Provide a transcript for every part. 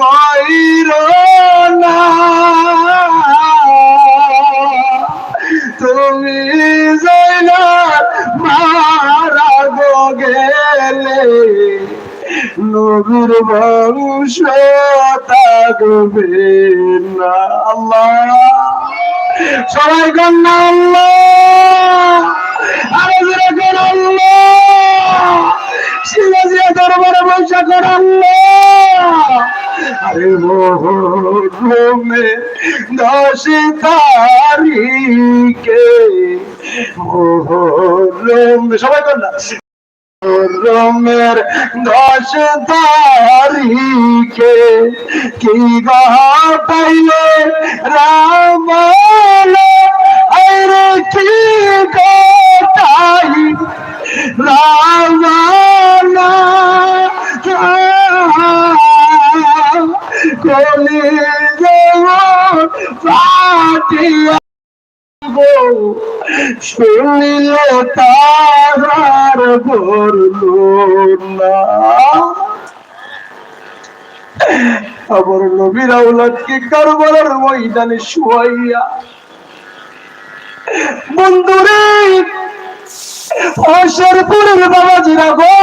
বইরো না, তুমি জয়নাল মারা গেলে নবীর বংশ থাকবে না। আল্লাহ, সবাই কন্যা আল্লাহ, আরে জোরে কর আল্লাহ, সিরাজিয়া দরবারে বৈশা কর আল্লাহ। আরে মোহরমে 10 তারিখে, মোহরম সবাই কর না, মোহরমের 10 তারিখে কি ঘটাইলে রাবণ, আরে কি ঘটাই রাবণ, কলিযুগ ফাটিয়া শুনিলে তাহার বলল না। আমার নবীর আওলাদকে কারবালার ময়দানে শুয়াইয়া, বন্ধুরে অশরপুরের বাবাজিরা গো,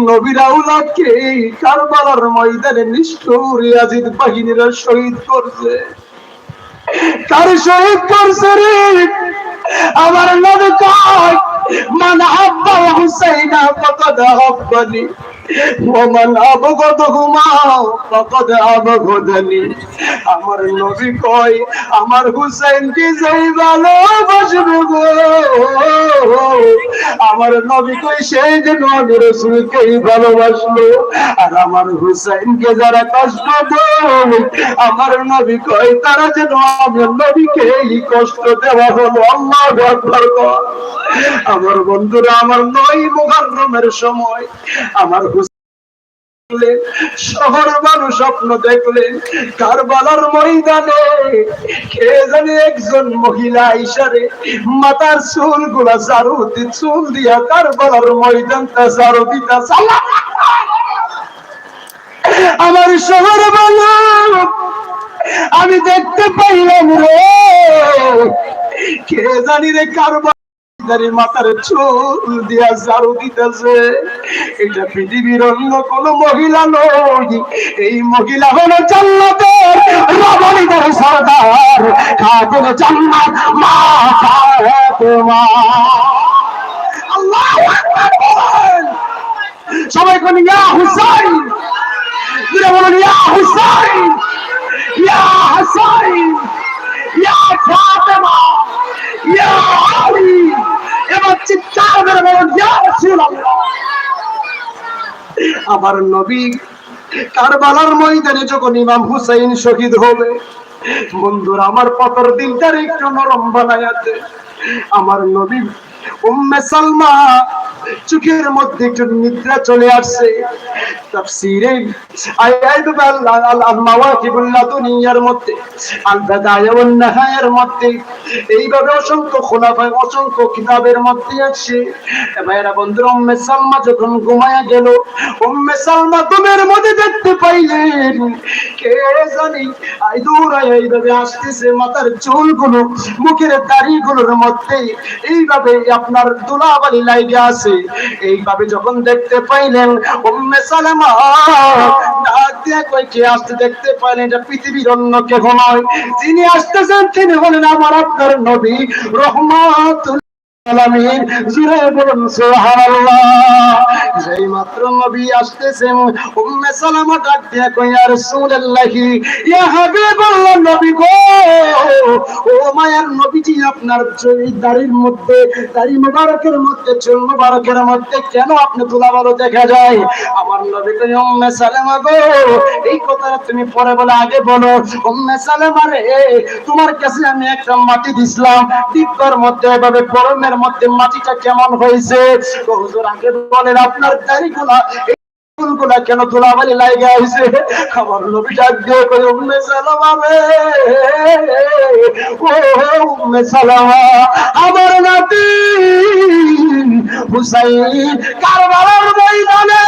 নবীর আওলাদকে কারবালার ময়দানে নিষ্ঠুর ইয়াজিদ বাহিনীরা শহীদ করছে। কার শহীদ করছে রে? আমার নবী কয়, মান হাব্বা হুসাইনা ফাকাদ হাব্বানি ওয়া মান আবগাদাহুমা ফাকাদ আবগাদানি। আমার নবী কয়, আমার হুসাইনকে যেই ভালোবাসবে গো, আমার নবী কয় সেই যে নবী রাসূলকেই ভালোবাসলো। আর আমার হুসাইনকে যারা কষ্ট দেয়, আমার নবী কয় তারা যেন আমার নবীকেই কষ্ট দেওয়া হলো। আল্লাহু আকবার। আমার বন্ধুরা, আমার 9 মুহররমের সময় আমার শহর মানুষ স্বপ্ন দেখলেন কারবালার ময়দানে কে জানে একজন মহিলা ইশারে মাথার চুল গুলা চুল দিয়া কারবালার ময়দানটা ঝাড়ু দিতা। আমার শহর মানুষ আমি দেখতে পাইলাম রে, কে জানি রে কারবালার মাথার চুল দিয়া ঝাড়ু দিতেছে। এটা পৃথিবীর অন্য কোন মহিলা নয়, এই মহিলা হলো জান্নাতের রমণীদের সরদার খাতুন জান্নাত মা ফাতেমা। আল্লাহু আকবার। সবাই কোন ইয়া হুসাইন, যারা বলেন ইয়া হুসাইন, ইয়া হুসাইন, ইয়া ফাতেমা, ইয়া আলী, এবার চিৎকার করে বলেন ইয়া রাসূলুল্লাহ। আমার নবী কারবালার ময়দানে যখন ইমাম হুসাইন শহীদ হবে, বন্ধুরা আমার পতর দিলটার একটু নরম বানায়াতে আমার নবী উম্মে সালমা চোখের মধ্যে একটু নিদ্রা চলে আসছে। তাফসীরে আয়াতুল মাওয়াকিবুল লাদুনিয়ার মধ্যে আল বাদায়া ওয়ান নাহায়ার মধ্যে এইভাবে অসংখ্য খোলাফায় অসংখ্য কিতাবের মধ্যে আছে। ভাইরা বন্ধুরা, উম্মে সালমা যখন ঘুমায়া গেল, উম্মে সালমা ঘুমের মধ্যে দেখতে পাইলেন কে জানি দৌড়ায় এইভাবে আসতেছে, মাথার চুলগুলো মুখের দাড়িগুলোর মধ্যে এইভাবে আপনার ধুলাবালি লাইগে আছে। এইভাবে যখন দেখতে পাইলেন উম্মে সালামা ডাক দিয়ে কই কে আসতে দেখতে পাইলেন, এটা পৃথিবীর অন্য কেউ নয়, যিনি আসতেছেন তিনি হলেন আমার আপনার নবী রহমাতুল আলামিন। জোরে বলুন সুবহানাল্লাহ। যেই মাত্র নবী আসতেছেন উম্মে সালামা ডাক দিয়ে কই ইয়া রাসূলুল্লাহ, ইয়া হাবিবাল্লাহ, নবী গো, ও মায়ার নবীজি, আপনার দাড়ির মধ্যে, দাড়ি মোবারকের মধ্যে, চুল মোবারকের মধ্যে কেন আপনি ধুলাবালু দেখা যায়? আমার নবী কই উম্মে সালামা গো, এই কথাটা তুমি পরে বলে আগে বলো। উম্মে সালামা রে, তোমার কাছে আমি একটা মাটি দিছিলাম, ডিব্বার মধ্যে এভাবে গরমের মধ্যে মাটিটা কেমন হয়েছে? হুজুর আগে বলেন আপনার দাড়িগুলা চুলগুলা কেন ধুলাবালি লাগা হয়েছে? আমার নবী ডাক দিয়ে কই উম্মে সালামা রে, ও উম্মে সালামা, আমার নাতি হুসাইন কারবালার ময়দানে